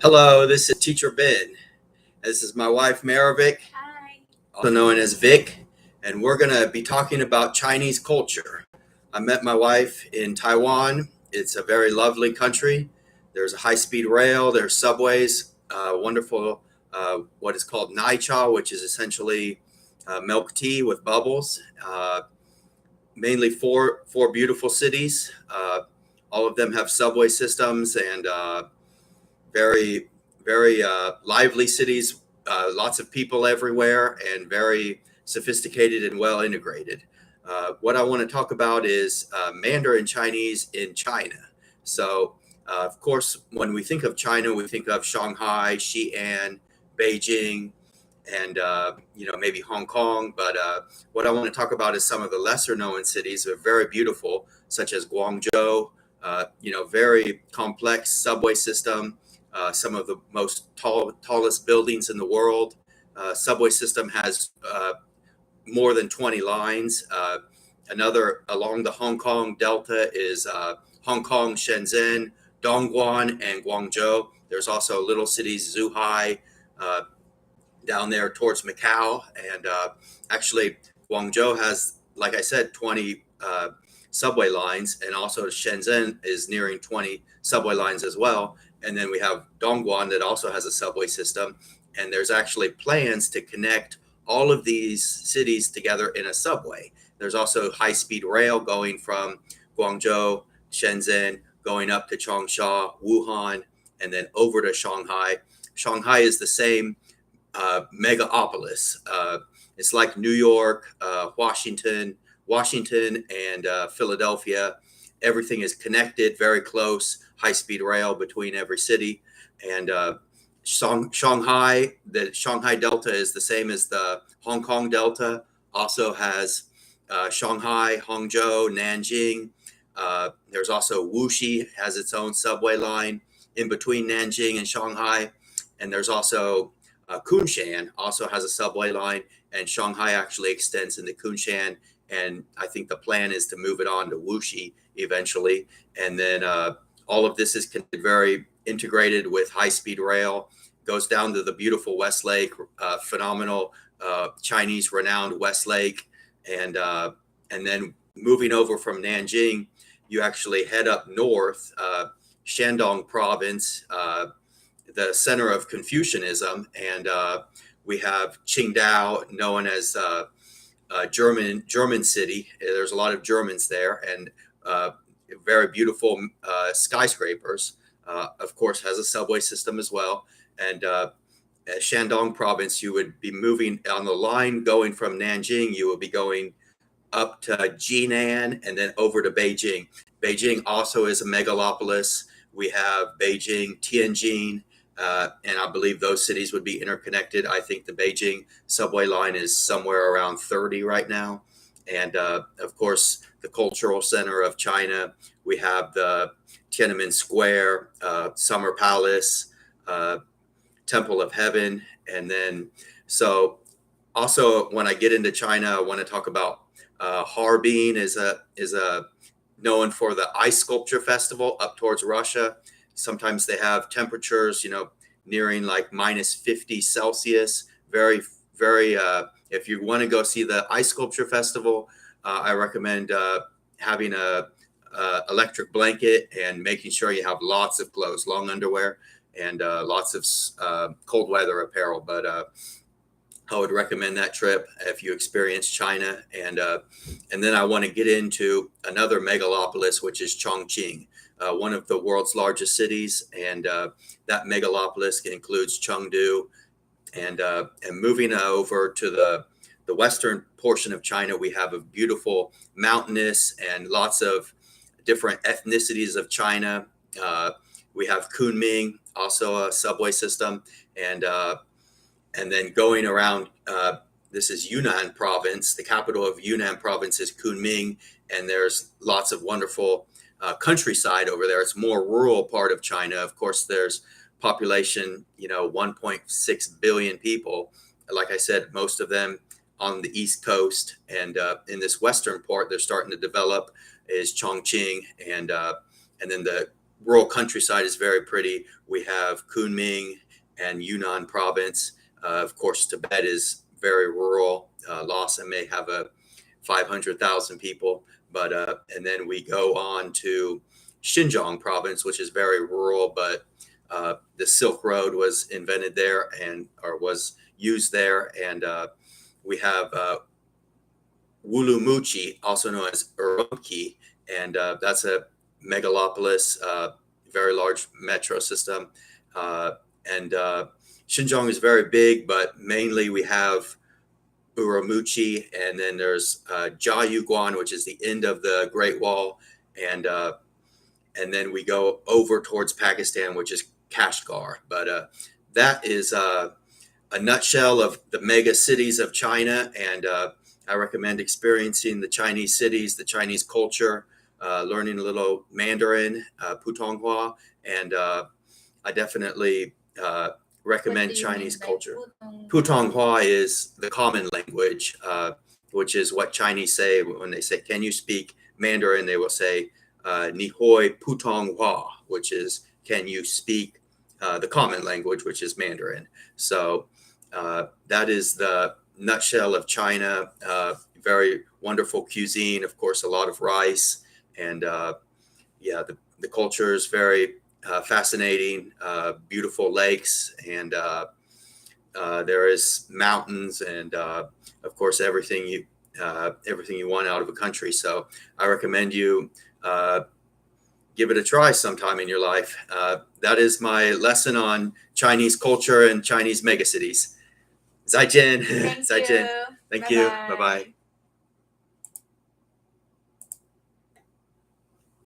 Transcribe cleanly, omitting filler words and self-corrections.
Hello, this is Teacher Ben. This is my wife, Maravik, also known as Vic, and we're going to be talking about Chinese culture. I met my wife in Taiwan. It's a very lovely country. There's a high speed rail, there's subways, wonderful, what is called nai cha, which is essentially milk tea with bubbles. Mainly four beautiful cities. All of them have subway systems and very, very lively cities, lots of people everywhere, and very sophisticated and well integrated. What I want to talk about is Mandarin Chinese in China. So, of course, when we think of China, we think of Shanghai, Xi'an, Beijing, and maybe Hong Kong. But what I want to talk about is some of the lesser known cities that are very beautiful, such as Guangzhou. Very complex subway system, some of the tallest buildings in the world. Subway system has more than 20 lines. Another along the Hong Kong Delta is Hong Kong, Shenzhen, Dongguan, and Guangzhou. There's also little cities, Zhuhai, uh, down there towards Macau. And actually, Guangzhou has, like I said, 20 subway lines, and also Shenzhen is nearing 20 subway lines as well. And then we have Dongguan that also has a subway system. And there's actually plans to connect all of these cities together in a subway. There's also high speed rail going from Guangzhou, Shenzhen, going up to Changsha, Wuhan, and then over to Shanghai. Shanghai is the same megapolis. It's like New York, Washington, and Philadelphia. Everything is connected, very close, high-speed rail between every city. And Shanghai, the Shanghai Delta is the same as the Hong Kong Delta. Also has Shanghai, Hangzhou, Nanjing. There's also Wuxi has its own subway line in between Nanjing and Shanghai. And there's also Kunshan also has a subway line, and Shanghai actually extends into Kunshan. And I think the plan is to move it on to Wuxi eventually. And then all of this is very integrated with high-speed rail. Goes down to the beautiful West Lake, phenomenal Chinese renowned West Lake, and then moving over from Nanjing, you actually head up north, Shandong Province, the center of Confucianism, and we have Qingdao, known as German city. There's a lot of Germans there, and very beautiful skyscrapers. Of course, has a subway system as well. And at Shandong Province, you would be moving on the line going from Nanjing. You will be going up to Jinan and then over to Beijing. Beijing also is a megalopolis. We have Beijing, Tianjin, and I believe those cities would be interconnected. I think the Beijing subway line is somewhere around 30 right now. And of course, the cultural center of China, we have the Tiananmen Square, Summer Palace, Temple of Heaven. And then, so also when I get into China, I want to talk about Harbin is a known for the ice sculpture festival up towards Russia. Sometimes they have temperatures, nearing like minus 50 Celsius. Very, very, if you want to go see the ice sculpture festival, I recommend having a electric blanket and making sure you have lots of clothes, long underwear, and lots of cold weather apparel. But I would recommend that trip if you experience China. And then I want to get into another megalopolis, which is Chongqing, one of the world's largest cities. And that megalopolis includes Chengdu. And moving over to the western portion of China, we have a beautiful mountainous and lots of different ethnicities of China. We have Kunming, also a subway system. And then going around, this is Yunnan province. The capital of Yunnan province is Kunming, and there's lots of wonderful countryside over there. It's more rural part of China. Of course, there's population, 1.6 billion people. Like I said, most of them on the East Coast, and in this western part, they're starting to develop is Chongqing, and then the rural countryside is very pretty. We have Kunming and Yunnan province. Of course, Tibet is very rural. Lhasa may have a 500,000 people, but and then we go on to Xinjiang province, which is very rural, but the Silk Road was invented there and or was used there, and we have Wulumuchi, also known as Urumqi, and that's a megalopolis, very large metro system. And Xinjiang is very big, but mainly we have Urumqi, and then there's Jiayuguan, which is the end of the Great Wall, and then we go over towards Pakistan, which is Kashgar. But that is a nutshell of the mega cities of China, and I recommend experiencing the Chinese cities, the Chinese culture, learning a little Mandarin, Putonghua, and I definitely recommend Chinese culture. Putonghua is the common language, which is what Chinese say when they say, "Can you speak Mandarin?" They will say, "Ni hoi Putonghua," which is, "Can you speak the common language," which is Mandarin. So that is the nutshell of China. Very wonderful cuisine, of course, a lot of rice, and yeah, the culture is very fascinating. Beautiful lakes, and there is mountains, and of course everything you want out of a country. So I recommend you give it a try sometime in your life. That is my lesson on Chinese culture and Chinese megacities. 再见. Thank 再见. you. Thank you. Bye-bye. Bye bye.